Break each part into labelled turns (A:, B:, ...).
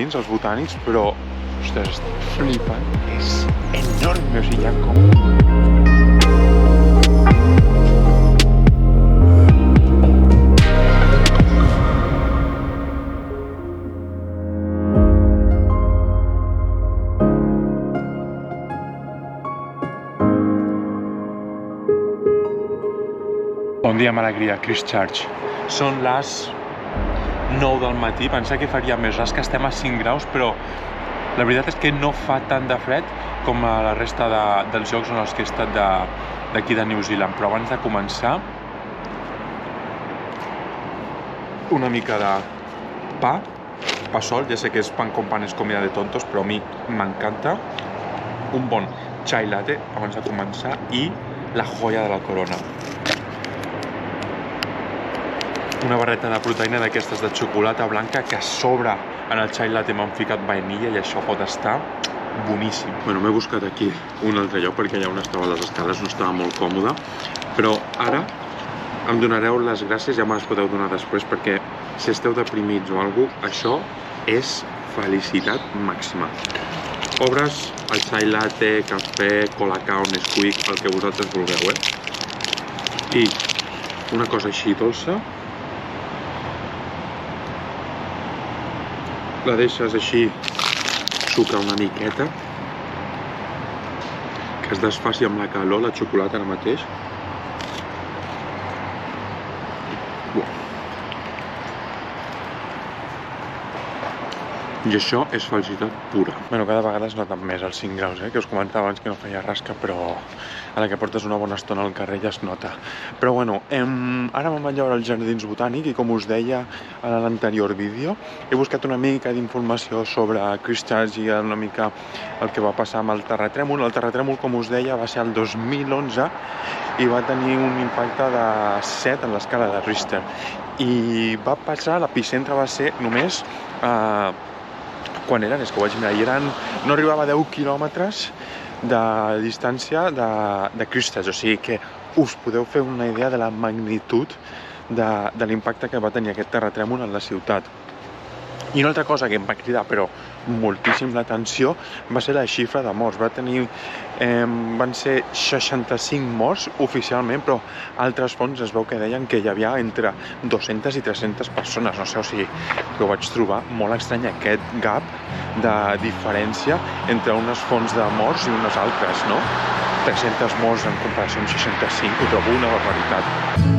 A: jardins, els botànics, però, ostres, estic flipant. És enorme, o sigui, hi ha com... Bon dia amb alegria, Christchurch. Són les 9 del matí, pensava que faria més ras, que estem a 5 graus, però la veritat és que no fa tant de fred com a la resta dels llocs en els que he estat d'aquí de New Zealand. Però abans de començar, una mica de pa sol, ja sé que és pan con pan, és comida de tontos, però a mi m'encanta. Un bon chai latte abans de començar i la joia de la corona. Una barreta de proteïna d'aquestes de xocolata blanca que a sobre en el chai latte m'han ficat vainilla i això pot estar boníssim. Bueno, m'he buscat aquí un altre lloc perquè allà on estava a les escales no estava molt còmode, però ara em donareu les gràcies, ja me les podeu donar després, perquè si esteu deprimits o alguna cosa, això és felicitat màxima. Obres el chai latte, cafè, colacao, Nesquik, el que vosaltres vulgueu, I una cosa així dolça, la deixes així sucar una miqueta, que es desfaci amb la calor, la xocolata ara mateix. I això és felicitat pura. Bueno, cada vegada es noten més els 5 graus, que us comentava abans que no feia rasca, però a la que portes una bona estona al carrer ja es nota. Però bueno, ara me'n vaig veure als Jardins Botànic i com us deia a l'anterior vídeo, he buscat una mica d'informació sobre Christchurch i una mica el que va passar amb el terratrèmol. El terratrèmol, com us deia, va ser el 2011 i va tenir un impacte de 7 en l'escala de Richter. I va passar, l'epicentre va ser només... quan eren? És que ho vaig mirar, no arribava a 10 quilòmetres de distància de Christchurch, o sigui que us podeu fer una idea de la magnitud de l'impacte que va tenir aquest terratrèmol en la ciutat. I una altra cosa que em va cridar, però moltíssim l'atenció, va ser la xifra de morts. Van ser 65 morts oficialment, però altres fonts es veu que deien que hi havia entre 200 i 300 persones, no sé, o sigui, que ho vaig trobar molt estrany aquest gap de diferència entre unes fonts de morts i unes altres, no? 300 morts en comparació amb 65, ho trobo una barbaritat.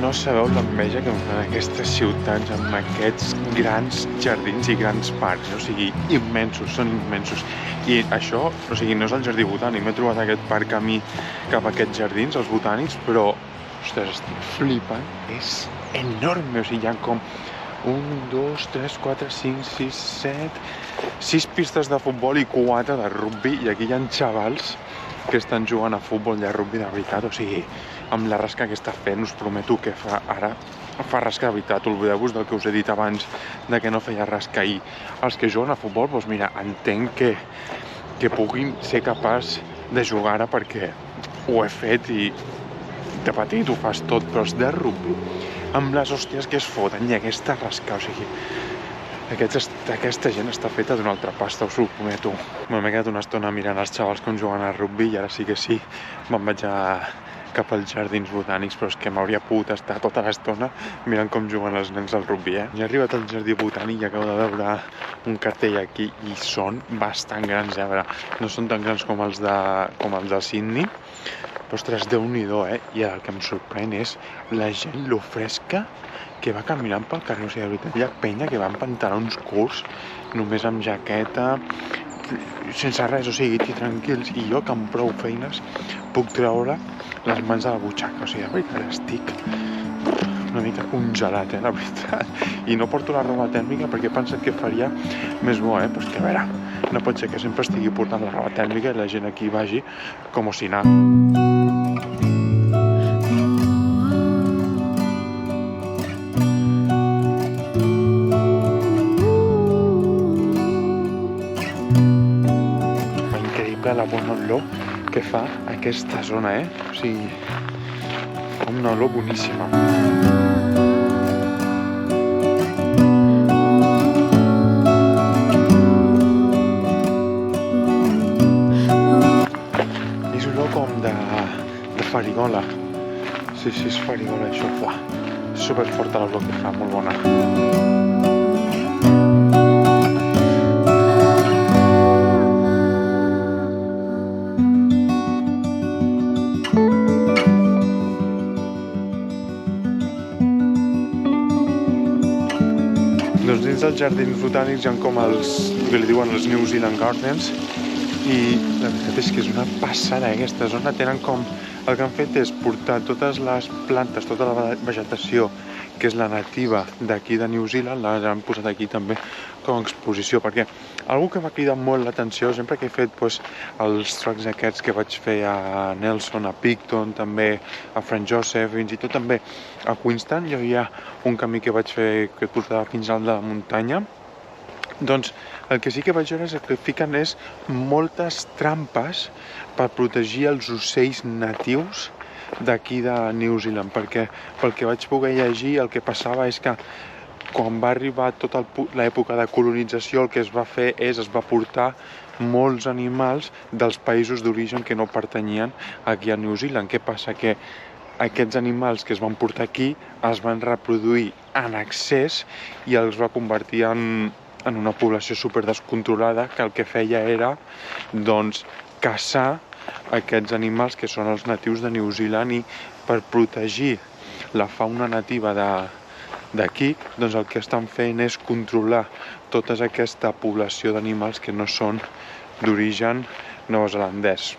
A: No sabeu l'enveja que em fan aquestes ciutats amb aquests grans jardins i grans parcs, o sigui, immensos, són immensos. I això, o sigui, no és el jardí botànic, m'he trobat aquest parc a mi cap a aquests jardins, els botànics, però, ostres, estic flipant, és enorme, o sigui, hi ha com 1, 2, 3, 4, 5, 6, 7, 6 pistes de futbol i 4 de rugbi, i aquí hi ha xavals que estan jugant a futbol i a rugbi de veritat, o sigui, amb la rasca que està fent, us prometo que ara fa rasca de veritat. Oblideu-vos del que us he dit abans de que no feia rasca ahir. Els que juguen a futbol, doncs mira, entenc que puguin ser capaç de jugar ara perquè ho he fet i de petit ho fas tot, però és de rugbi, amb les hòsties que es foten i aquesta rasca, o sigui, aquesta gent està feta d'una altra pasta, us ho prometo. M'he quedat una estona mirant els xavals com juguen a rugbi i ara sí que sí, me'n vaig cap als Jardins Botànics, però és que m'hauria pogut estar tota l'estona mirant com juguen els nens al rugbi, Ja he arribat al Jardí Botànic i acabo de veure un cartell aquí i són bastant grans, A veure, no són tan grans com els de Sydney, però ostres, Déu-n'hi-do, I el que em sorprèn és la gent, lo fresca que va caminant pel carrer, o sigui, de veritat, hi ha penya que va amb pantalons curts, només amb jaqueta, sense res, o sigui, tranquils, i jo que amb prou feines puc treure les mans de la butxaca, o sigui, de veritat, estic una mica congelat, la veritat, i no porto la roba tèrmica perquè he pensat que faria més bo, però és que a veure, no pot ser que sempre estigui portant la roba tèrmica i la gent aquí vagi com si anar. xoca la bona olor que fa aquesta zona, O sigui, una olor boníssima. És olor com de farigola. Sí, és farigola, això. Buah, és superforta l'olor que fa, molt bona. Doncs dins dels jardins botànics hi ha com els que li diuen els New Zealand Gardens i la veritat és que és una passada, Aquesta zona tenen com... El que han fet és portar totes les plantes, tota la vegetació que és la nativa d'aquí de New Zealand, l'han posat aquí també com a exposició, perquè algú que m'ha cridat molt l'atenció, sempre que he fet els tracks aquests que vaig fer a Nelson, a Picton, també a Frank Joseph, fins i tot també a Queenstown, hi havia un camí que vaig fer que et portava fins al de la muntanya. Doncs el que sí que vaig veure és que fiquen moltes trampes per protegir els ocells natius d'aquí de New Zealand, perquè pel que vaig poder llegir el que passava és que quan va arribar tota l'època de colonització el que es va fer és es va portar molts animals dels països d'origen que no pertanyien aquí a New Zealand. Què passa? Que aquests animals que es van portar aquí es van reproduir en excés i els va convertir en una població super descontrolada que el que feia era doncs caçar aquests animals que són els natius de New Zealand i per protegir la fauna nativa d'aquí, doncs el que estan fent és controlar tota aquesta població d'animals que no són d'origen neozelandès.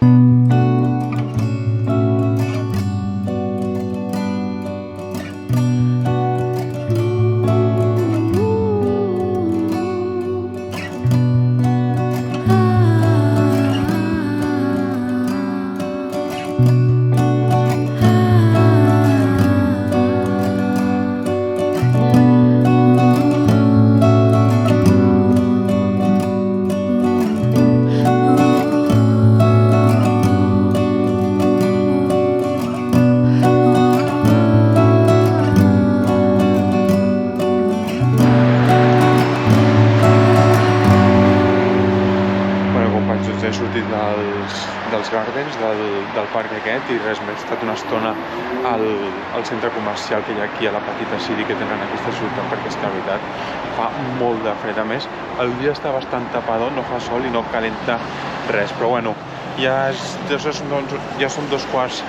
A: He sortit dels Gardens, del parc aquest, i res, m'he estat una estona al centre comercial que hi ha aquí a la petita city que tenen aquesta ciutat, perquè és que la veritat fa molt de fred. A més, el dia està bastant tapador, no fa sol i no calenta res, però bueno, ja són 2:15,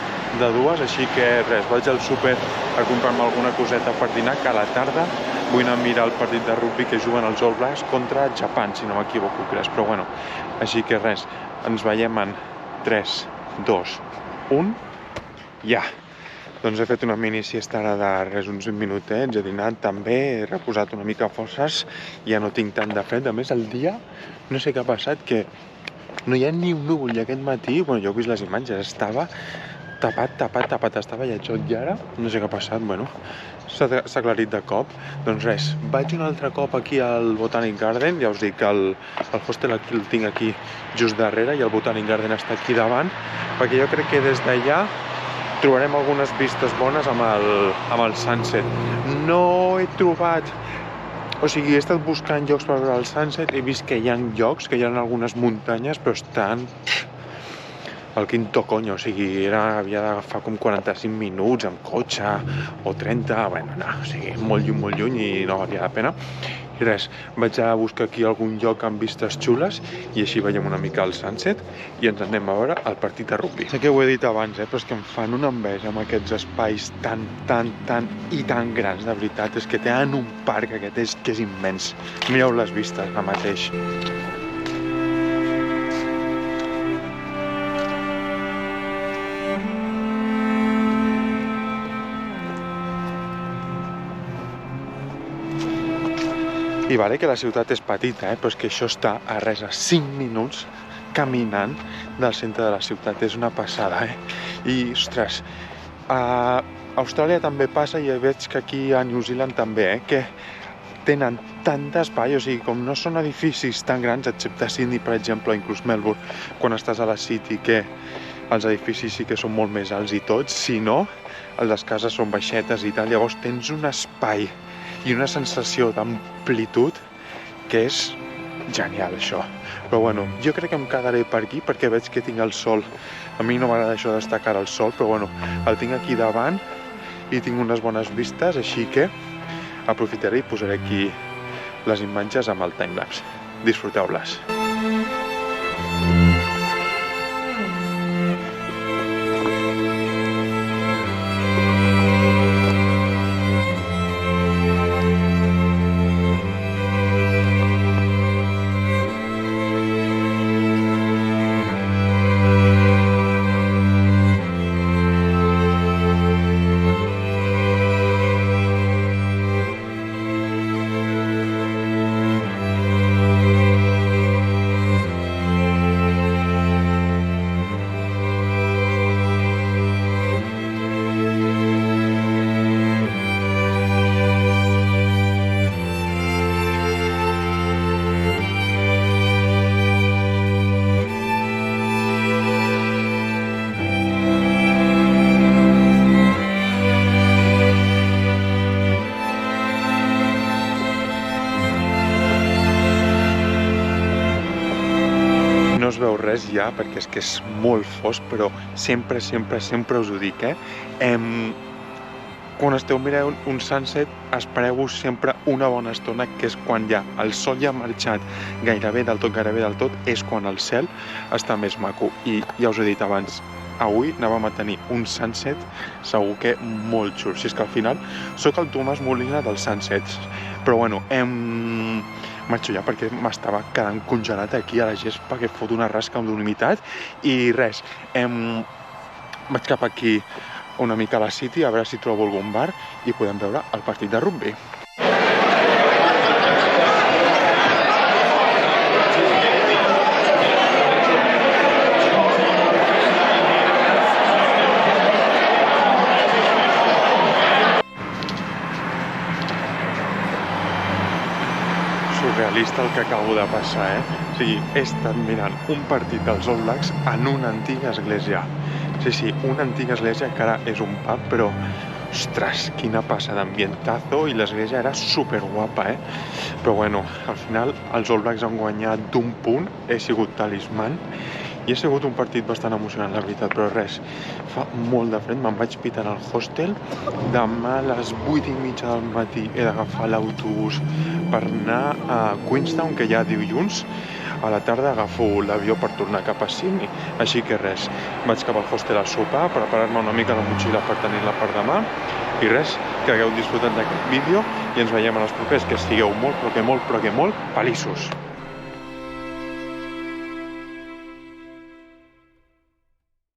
A: així que res, vaig al súper a comprar-me alguna coseta per dinar, que a la tarda vull anar a mirar el partit de rugby que juguen els All Blacks contra Japó, si no m'equivoco, però bueno, així que res, ens veiem en 3, 2, 1, ja! Doncs he fet una mini siesta ara de res, uns 20 minutets, he dinat també, he reposat una mica forces, ja no tinc tant de fred. A més, el dia, no sé què ha passat, que no hi ha ni un núvol, i aquest matí, bueno, jo he vist les imatges, estava tapat, estava lletjot, i ara no sé què ha passat, bueno, s'ha aclarit de cop. Doncs res, vaig un altre cop aquí al Botanic Garden, ja us dic que el hostel aquí el tinc aquí just darrere i el Botanic Garden està aquí davant, perquè jo crec que des d'allà trobarem algunes vistes bones amb el sunset. No he trobat... O sigui, he estat buscant llocs per veure el sunset, he vist que hi ha llocs, que hi ha algunes muntanyes, però estan al quinto coño, o sigui, havia d'agafar com 45 minuts amb cotxe, o 30, bueno, no, o sigui, molt lluny i no valia la pena. I res, vaig a buscar aquí algun lloc amb vistes xules i així veiem una mica el sunset i ens anem a veure el partit de rugby. Sé que ho he dit abans, però és que em fan una enveja amb aquests espais tan grans, de veritat. És que tenen un parc aquest que és immens. Mireu les vistes ara mateix. I vale que la ciutat és petita, però és que això està a res, a 5 minuts caminant del centre de la ciutat. És una passada, I, ostres, a Austràlia també passa i veig que aquí a New Zealand també, que tenen tant d'espai, o sigui, com no són edificis tan grans, excepte Sydney, per exemple, o inclús Melbourne, quan estàs a la City, que els edificis sí que són molt més alts i tots, si no, les cases són baixetes i tal, llavors tens un espai i una sensació d'amplitud que és genial, això. Però bueno, jo crec que em quedaré per aquí perquè veig que tinc el sol. A mi no m'agrada això d'estar cara al sol, però bueno, el tinc aquí davant i tinc unes bones vistes, així que aprofitaré i posaré aquí les imatges amb el timelapse. Disfruteu-les. No es veu res ja, perquè és que és molt fosc, però sempre us ho dic, quan esteu mirant un sunset, espereu-vos sempre una bona estona, que és quan ja el sol ja ha marxat gairebé del tot, és quan el cel està més maco. I ja us he dit abans, avui anàvem a tenir un sunset segur que molt xul. Si és que al final sóc el Tomàs Molina dels sunsets. Però bueno, marxo ja perquè m'estava quedant congelat aquí a la gespa, que fot una rasca amb d'humitat. I res, vaig cap aquí una mica a la City, a veure si trobo algun bar i podem veure el partit de rugby. Surrealista el que acabo de passar, O sigui, he estat mirant un partit dels All Blacks en una antiga església. Sí, una antiga església que ara és un pub, però, ostres, quina passa d'ambientazo, i l'església era superguapa, Però bueno, al final els All Blacks han guanyat d'un punt, he sigut talisman, i ha sigut un partit bastant emocionant, la veritat, però res, fa molt de fred, me'n vaig pitar al hostel, demà a les 8:30 del matí he d'agafar l'autobús per anar a Queenstown, que ja dilluns a la tarda agafo l'avió per tornar cap a Sydney, així que res, vaig cap al hostel a sopar, preparar-me una mica la motxilla per tenir-la per demà, i res, que hagueu disfrutat d'aquest vídeo i ens veiem en els propers, que sigueu molt feliços.